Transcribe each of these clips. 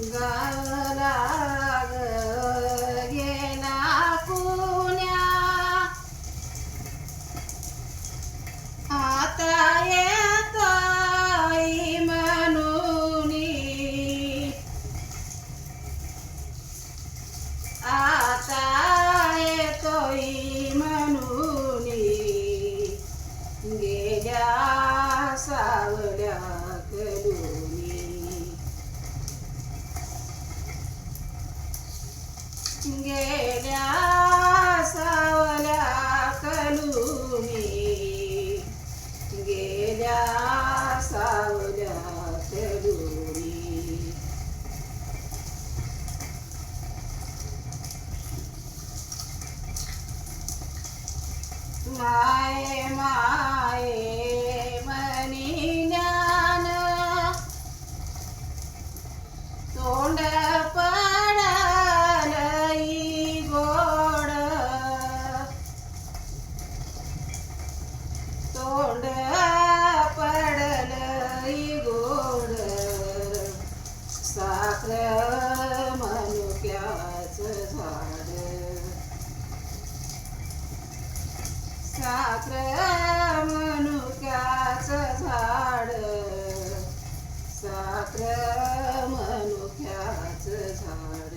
गावला गेला पुण्या आता येतोय म्हणूनी आता येतोय म्हणूनी गेल्या सावल्या कलुनी गेल्या सावल्या कलुनी गेल्या सावल्या कलुनी माये माये मनी ज्ञान तोंड पडलई गोड तोंड पडलई गोड साखर मनुक्याचं झाड साखर मनुक्याचं झाड साखर मनुक्याचं झाड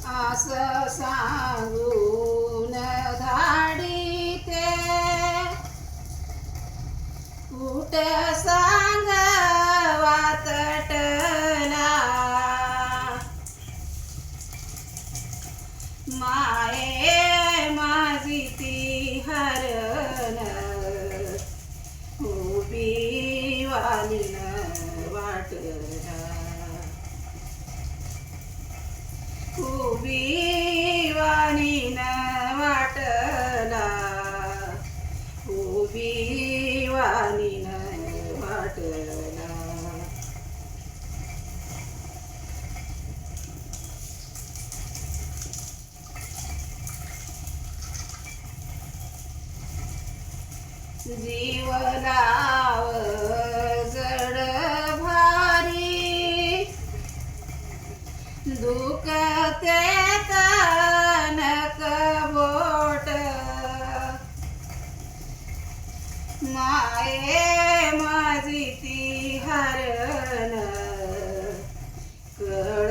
असं सांगून धाडी ते कुठं सांगावा तटला माये माझी ती हरण उभी वालीन वाटला उभी वालीन वाटला उभी वालीन वाटला जीव लाव जड भारी दुखते तनक बोट माये माझी ती हरण कळ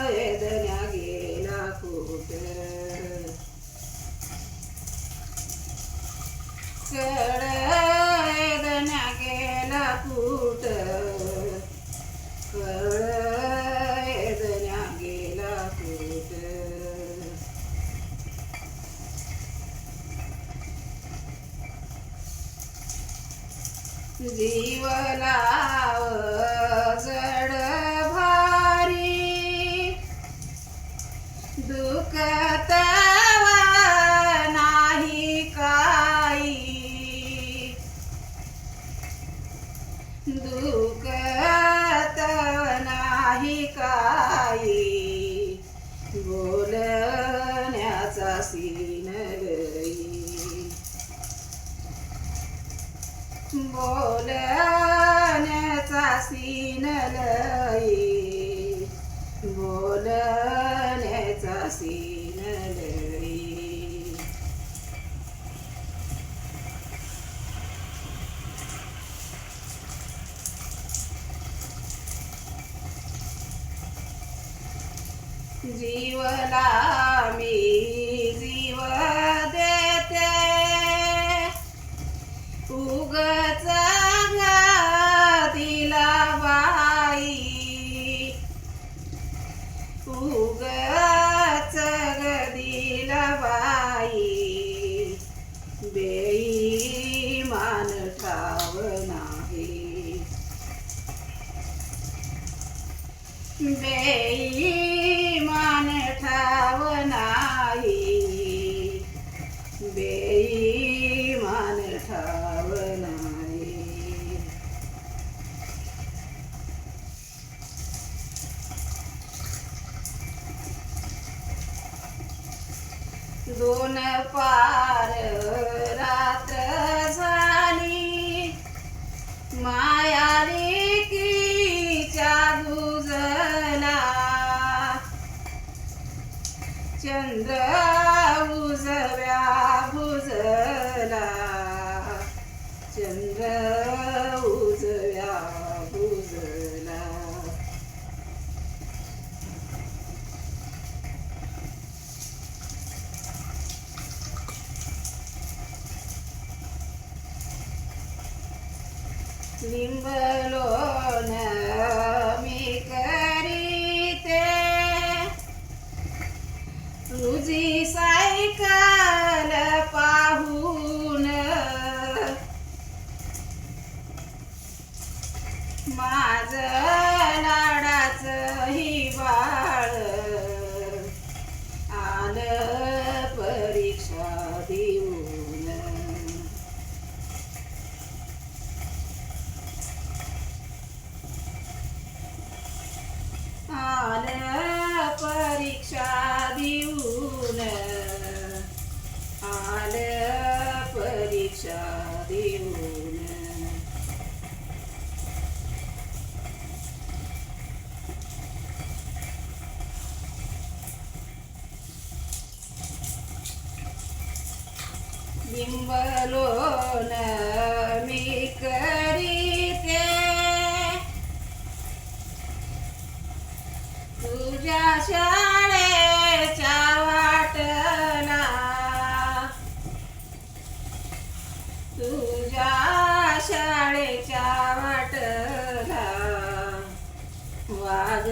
वेदन्या गेला कुठ कळ वेदन्या गेला कुठ कळ वेदन्या गेला कुठ जीव लाव जड भारी दुखतवा नाही काही दुखतव नाही काही बोलण्याचा सीन गई बोलण्याचा सीन लई बोलण्याचा सीन लई जीवला मी जीव देते उगच दिला बाई उगच दिला बाई बेईमान ठाव नाही बेईमान ठाव नाही दोन पार रात्र झाली माया लेकीच्या दुजला चंद्र उजव्या भुजला चंद्र उजव्या भुजला लिंबलोन मी करीते तुझी सायकल पाहून माझं लाडाचं ही बाळ आलं परीक्षा देऊन आलं परीक्षा देऊन आलं परीक्षा देऊन लिंबलोन मी करीते तुझ्या शाळेच्या वाटला तुझ्या शाळेच्या वाटला वाघ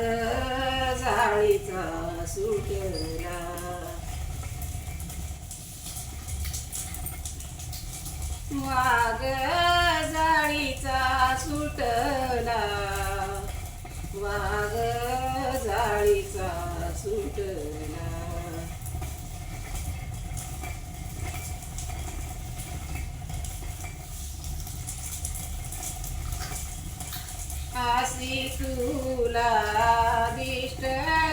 जाळीचा सुटला वाघ जाळीचा सुटला वाघ जाळीचा सुटला अशी तुला दिष्ट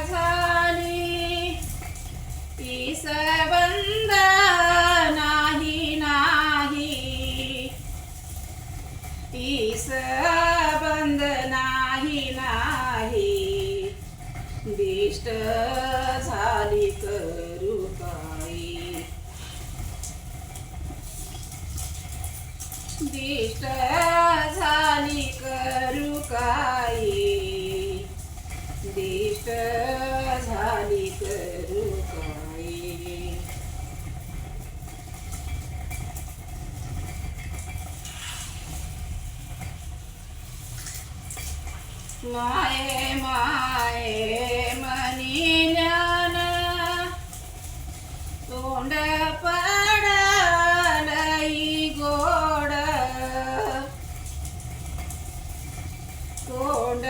झाली ती सबंध नाही नाही ती सबंध नाही नाही दिष्ट झाली करू काही दिष्ट झाली करू काही दिष्ट झाली करू काही माये माये मनी ज्ञान तोंड पडलई गोड तोंड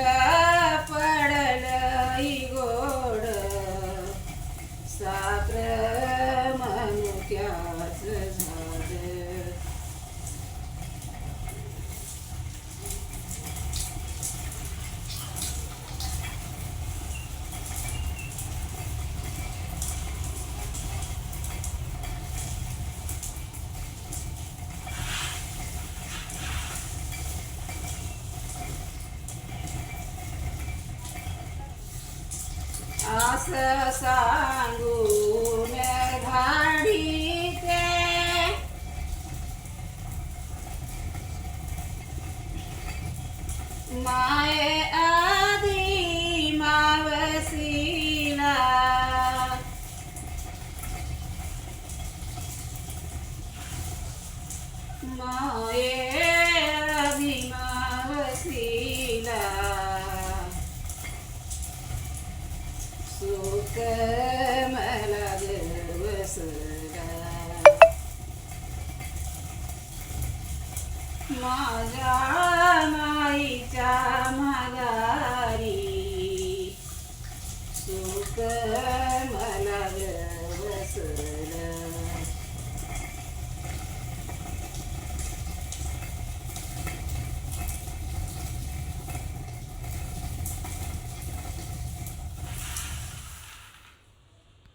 पडलई गोड साखर मनुक्याच झाड असं सांगून धाडीते माये आधी मावसीला माये आधी मावसीला सुख मला दिवसला माझ्या माईच्या माघारी सुख